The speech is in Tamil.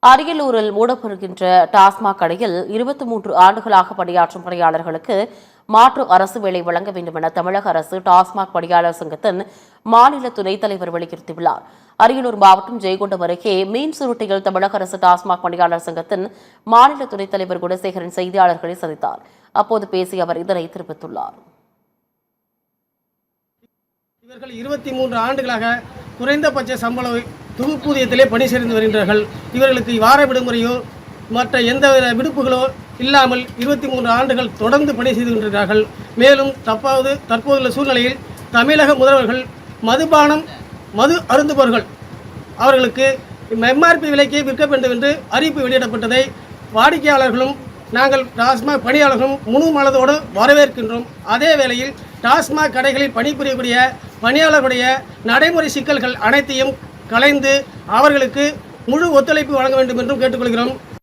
அரியலூரில் மூடப்படுகின்ற டாஸ்மாக் கடையில் 23 ஆண்டுகளாக பணியாற்றும் பணியாளர்களுக்கு மாற்று அரசு வேலை வழங்க வேண்டும் என தமிழக அரசு டாஸ்மாக் பணியாளர் சங்கத்தின் மாநில துணைத் தலைவர் வலியுறுத்தியுள்ளார். அரியலூர் மாவட்டம் ஜெயங்கொண்டம் அருகே மீன் சுருட்டியில் தமிழக அரசு டாஸ்மாக் பணியாளர் சங்கத்தின் மாநில துணைத் தலைவர் குணசேகரன் செய்தியாளர்களை சந்தித்தார். அப்போது பேசிய அவர் இதனை தெரிவித்துள்ளார். இவர்கள் 23 ஆண்டுகளாக குறைந்தபட்ச சம்பள தொகுப்பூதியத்திலே பணி சேர்ந்து வருகின்றார்கள். இவர்களுக்கு வார விடுமுறையோ மற்ற எந்த விடுப்புகளோ இல்லாமல் 23 ஆண்டுகள் தொடர்ந்து பணி செய்து கொண்டிருக்கிறார்கள். மேலும் தற்போதுள்ள சூழ்நிலையில் தமிழக முதல்வர்கள் மது அருந்துபவர்கள் அவர்களுக்கு எம்ஆர்பி விலைக்கு விற்க வேண்டும் என்று அறிவிப்பு வெளியிடப்பட்டதை வாடிக்கையாளர்களும் நாங்கள் டாஸ்மாக் பணியாளர்களும் முழு மனதோடு வரவேற்கின்றோம். அதே வேளையில் டாஸ்மாக் கடைகளில் பணிபுரியக்கூடிய பணியாளர்களுடைய நடைமுறை சிக்கல்கள் அனைத்தையும் களைந்து அவர்களுக்கு முழு ஒத்துழைப்பு வழங்க வேண்டும் என்றும் கேட்டுக்கொள்கிறோம்.